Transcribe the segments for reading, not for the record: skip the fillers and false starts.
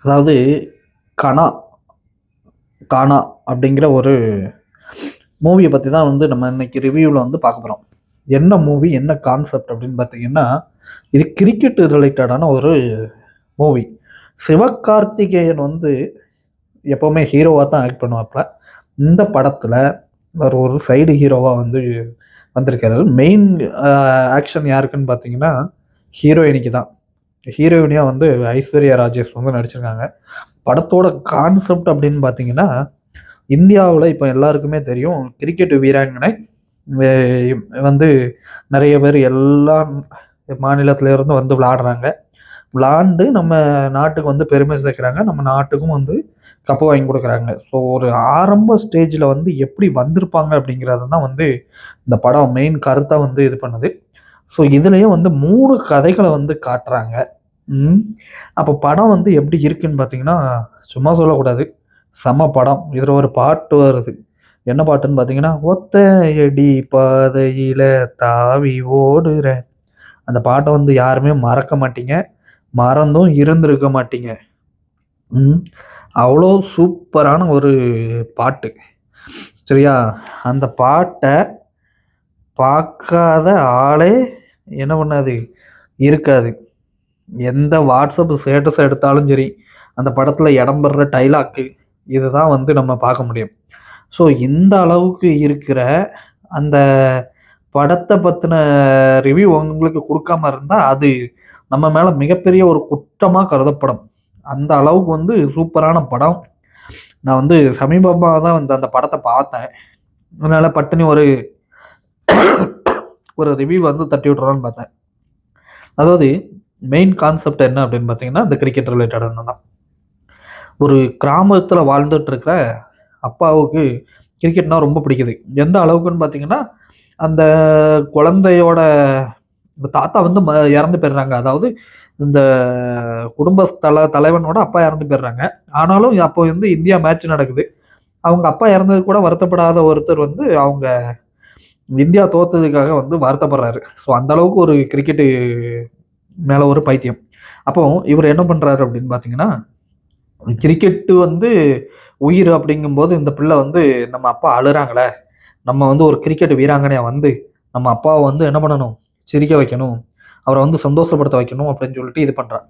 அதாவது கனா கானா அப்படிங்கிற ஒரு மூவியை பற்றி தான் வந்து நம்ம இன்னைக்கு ரிவ்யூவில் வந்து பார்க்க போகிறோம். என்ன மூவி, என்ன கான்செப்ட் அப்படின்னு பார்த்தீங்கன்னா, இது கிரிக்கெட் ரிலேட்டடான ஒரு மூவி. சிவகார்த்திகேயன் வந்து எப்போவுமே ஹீரோவாக தான் ஆக்ட் பண்ணுவாப்புல. இந்த படத்தில் ஒரு ஒரு சைடு ஹீரோவாக வந்து வந்திருக்காரு. மெயின் ஆக்ஷன் யாருக்குன்னு பார்த்தீங்கன்னா ஹீரோயினிக்கு தான். ஹீரோயினியாக வந்து ஐஸ்வர்யா ராஜேஷ் வந்து நடிச்சிருக்காங்க. படத்தோட கான்செப்ட் அப்படின்னு பார்த்தீங்கன்னா, இந்தியாவில் இப்போ எல்லாருக்குமே தெரியும் கிரிக்கெட் வீராங்கனை வந்து நிறைய பேர் எல்லா மாநிலத்தில இருந்து வந்து விளையாடுறாங்க. விளையாண்டு நம்ம நாட்டுக்கு வந்து பெருமை சேர்க்குறாங்க. நம்ம நாட்டுக்கும் வந்து கப்பு வாங்கி கொடுக்குறாங்க. ஸோ ஒரு ஆரம்ப ஸ்டேஜில் வந்து எப்படி வந்திருப்பாங்க அப்படிங்கிறது தான் வந்து இந்த படம் மெயின் கருத்தாக வந்து இது பண்ணுது. ஸோ இதுலேயும் வந்து 3 கதைகளை வந்து காட்டுறாங்க. ம். அப்போ படம் வந்து எப்படி இருக்குன்னு பார்த்தீங்கன்னா, சும்மா சொல்லக்கூடாது. செம்ம படம். இதில ஒரு பாட்டு வருது. என்ன பாட்டுன்னு பார்த்தீங்கன்னா, "ஒத்தையடி பாதையில தாவி ஓடுறேன்." அந்த பாட்ட வந்து யாருமே மறக்க மாட்டீங்க. மறந்தும் இருந்திருக்க மாட்டீங்க. ம். அவ்வளோ சூப்பரான ஒரு பாட்டு. சரியா? அந்த பாட்ட பார்க்காத ஆளே என்ன பண்ணாது? இருக்காது. எந்த வாட்ஸ்அப் ஸ்டேட்டஸ் எடுத்தாலும் சரி, அந்த படத்துல இடம்பெற டயலாக்கு இதுதான் வந்து நம்ம பார்க்க முடியும். ஸோ இந்த அளவுக்கு இருக்கிற அந்த படத்த பத்தின ரிவ்யூ உங்களுக்கு குடுக்காம இருந்தா, அது நம்ம மேல மிகப்பெரிய ஒரு குற்றமா கருதப்படும். அந்த அளவுக்கு வந்து சூப்பரான படம். நான் வந்து சமீபமா தான் வந்து அந்த படத்த பார்த்தேன். அதனால பட்டுன்னு ஒரு ஒரு ரிவ்யூ வந்து தட்டி விட்டுறலாம்னு பார்த்தேன். அதாவது மெயின் கான்செப்ட் என்ன அப்படின்னு பார்த்தீங்கன்னா, இந்த கிரிக்கெட் ரிலேட்டடானது தான். ஒரு கிராமத்துல வாழ்ந்துட்டு இருக்கிற அப்பாவுக்கு கிரிக்கெட்னா ரொம்ப பிடிக்குது. எந்த அளவுக்குன்னு பார்த்தீங்கன்னா, அந்த குழந்தையோட தாத்தா வந்து இறந்து போயிடுறாங்க. அதாவது இந்த குடும்ப தலைவனோட அப்பா இறந்து போயிடுறாங்க. ஆனாலும் அப்போ வந்து இந்தியா மேட்ச் நடக்குது. அவங்க அப்பா இறந்தது கூட வருத்தப்படாத ஒருத்தர் வந்து அவங்க இந்தியா தோத்ததுக்காக வந்து வருத்தப்படுறாரு. ஸோ அந்த அளவுக்கு ஒரு கிரிக்கெட்டு மேல ஒரு பைத்தியம். அப்போ இவரு என்ன பண்றாரு அப்படின்னு பார்த்தீங்கன்னா, கிரிக்கெட்டு வந்து உயிர் அப்படிங்கும்போது இந்த பிள்ளை வந்து நம்ம அப்பா அழுறாங்களே, நம்ம வந்து ஒரு கிரிக்கெட் வீராங்கனையா வந்து நம்ம அப்பாவ வந்து என்ன பண்ணணும்? சிரிக்க வைக்கணும். அவர வந்து சந்தோஷப்படுத்த வைக்கணும் அப்படின்னு சொல்லிட்டு இது பண்றான்.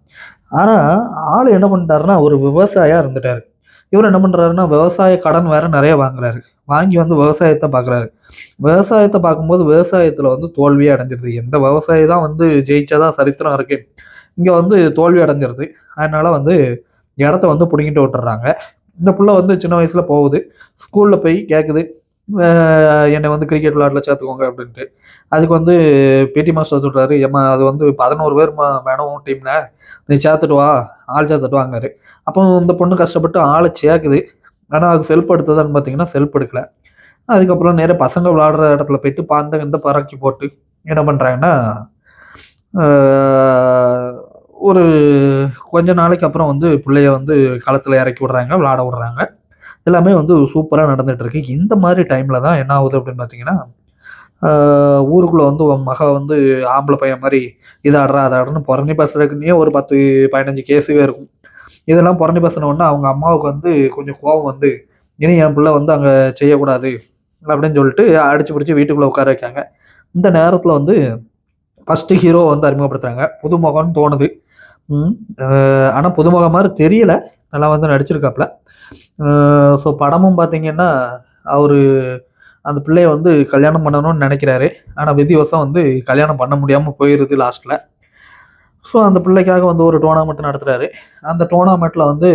ஆனா, ஆளு என்ன பண்ணிட்டாருன்னா, ஒரு விவசாயியா இருந்துட்டாரு. இவரு என்ன பண்றாருன்னா, விவசாய கடன் வேற நெறைய வாங்குறாரு. வாங்கி வந்து விவசாயத்த பார்க்குறாரு. விவசாயத்த பார்க்கும்போது விவசாயத்துல வந்து தோல்வியே அடைஞ்சிருது. எந்த விவசாயி தான் வந்து ஜெயிச்சதா சரித்திரம் இருக்கு. இங்க வந்து தோல்வி அடைஞ்சிருது. அதனால வந்து இடத்த வந்து புடுங்கிட்டு விட்டுர்றாங்க. இந்த புள்ள வந்து சின்ன வயசுல போகுது. ஸ்கூல்ல போய் கேட்குது. அ என்ன வந்து கிரிக்கெட் விளையாட்ல சேர்த்துக்கோங்க அப்படின்ட்டு. அதுக்கு வந்து பிடி மாஸ்டர் சொல்றாரு, "ஏம்மா அது வந்து 11 பேர் வேணும் டீம்ல. நீ சேர்த்துட்டு வா. ஆள் சேர்த்துட்டு வாங்காரு." அப்போ இந்த பொண்ணு கஷ்டப்பட்டு ஆள சேர்க்குது. ஆனா அது செல்ஃப் எடுத்ததான்னு பார்த்தீங்கன்னா, செல்ஃப் எடுக்கல. அதுக்கப்புறம் நேரா பசங்க விளையாடுற இடத்துல போயிட்டு பந்த கிந்த பறக்கி போட்டு என்ன பண்றாங்கன்னா, ஆ ஒரு கொஞ்ச நாளைக்கு அப்புறம் வந்து புள்ளைய வந்து களத்துல இறக்கி விடுறாங்க, விளையாட விடுறாங்க. எல்லாமே வந்து சூப்பரா நடந்துட்டு இருக்கு. இந்த மாரி டைம்ல தான் என்ன ஆகுது அப்படின்னு பார்த்தீங்கன்னா, ஆ ஊருக்குள்ள வந்து உன் மக வந்து ஆம்பள பையன் மாரி இத ஆடுறா, அத ஆடுறான்னு புரணி பேசுறதுக்குன்னே ஒரு 10, 15 கேஸுவே இருக்கும். இதெல்லாம் புரணி பேசின உடனே அவங்க அம்மாவுக்கு வந்து கொஞ்சம் கோவம் வந்து, இனி என் பிள்ளை வந்து அங்க செய்யக்கூடாது அப்படின்னு சொல்லிட்டு அடிச்சு புடிச்சு வீட்டுக்குள்ள உட்கார வைக்காங்க. இந்த நேரத்துல வந்து ஃபர்ஸ்ட் ஹீரோ வந்து அறிமுகப்படுத்துறாங்க. புதுமுகம்னு தோணுது. ம். அ ஆனா புதுமுகம் மாரி தெரியல. நல்லா வந்து நடிச்சிருக்காப்ல. அ ஸோ படமும் பார்த்தீங்கன்னா, அவரு அந்த பிள்ளைய வந்து கல்யாணம் பண்ணணும்னு நெனைக்கிறாரு. ஆனா விதிவசம் வந்து கல்யாணம் பண்ண முடியாம போயிருது லாஸ்ட்ல. ஸோ அந்த பிள்ளைக்காக வந்து ஒரு டோர்னாமெண்ட் நடத்துறாரு. அந்த டோர்னாமெண்ட்ல வந்து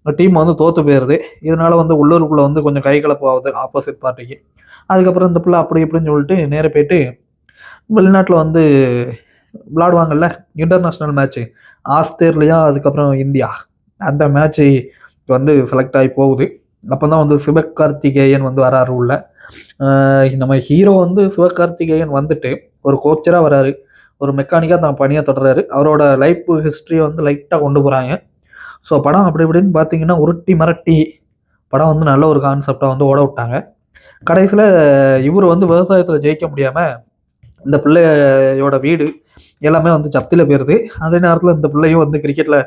டீம் வந்து தோத்து போயிருது. இதனால வந்து உள்ளூருக்குள்ள வந்து கொஞ்சம் கை கலப்பு ஆவுது ஆப்போசிட் பார்ட்டிக்கு. அதுக்கப்புறம் இந்த பிள்ளை அப்படி இப்படின்னு சொல்லிட்டு நேரா போயிட்டு வெளிநாட்ல வந்து விளையாடுவாங்கல்ல, இன்டர்நேஷனல் மேட்ச்சு. ஆஸ்திரேலியா, அதுக்கப்புறம் இந்தியா. அந்த மேட்ச்சு வந்து செலக்ட் ஆயி போகுது. அப்பதான் வந்து சிவகார்த்திகேயன் வந்து வராரு உள்ள. அ நம்ம ஹீரோ வந்து சிவகார்த்திகேயன் வந்துட்டு, ஒரு கோச்சரா வராரு. ஒரு மெக்கானிக்கா தான் பணிய தொடர்றாரு. அவரோட லைஃப் ஹிஸ்டரிய வந்து லைட்டா கொண்டு போறாங்க. ஸோ படம் அப்படி இப்படின்னு பார்த்தீங்கன்னா, உருட்டி மிரட்டி படம் வந்து நல்ல ஒரு கான்செப்ட்டா வந்து ஓட விட்டாங்க. கடைசில இவரு வந்து விவசாயத்துல ஜெயிக்க முடியாம, இந்த பிள்ளையோட வீடு எல்லாமே வந்து ஜப்தில போயிருது. அதே நேரத்தில இந்த பிள்ளையும் வந்து கிரிக்கெட்ல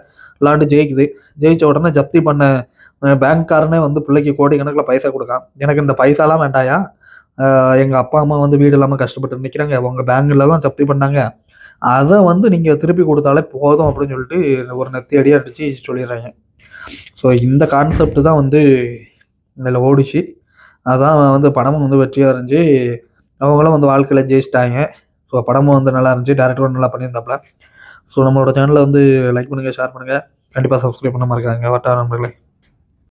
விளாண்டு ஜெயிக்குது. ஜெயிச்ச உடனே ஜப்தி பண்ண பேங்க்காரனே வந்து பிள்ளைக்கு கோடிக்கணக்கில் பைசா கொடுக்கான். எனக்கு இந்த பைசாலாம் வேண்டாயா, எங்கள் அப்பா அம்மா வந்து வீடு இல்லாமல் கஷ்டப்பட்டு நிற்கிறாங்க, உங்கள் பேங்கில் தான் ஜப்தி பண்ணாங்க, அதை வந்து நீங்கள் திருப்பி கொடுத்தாலே போதும் அப்படின்னு சொல்லிட்டு ஒரு நெத்தி அடியாக அடித்து சொல்லிடுறாங்க. ஸோ இந்த கான்செப்ட் தான் வந்து இதில் ஓடிச்சு. அதான் வந்து படமும் வந்து வெற்றியாக இருந்துச்சு. அவங்களும் வந்து வாழ்க்கையில் ஜெயிச்சிட்டாங்க. ஸோ படமும் வந்து நல்லா இருந்துச்சு. டேரக்டரும் நல்லா பண்ணியிருந்தாப்புல. ஸோ நம்மளோட சேனலை வந்து லைக் பண்ணுங்கள், ஷேர் பண்ணுங்கள், கண்டிப்பாக சப்ஸ்கிரைப் பண்ண மறக்காதீங்க. வட்டார நண்பர்களே.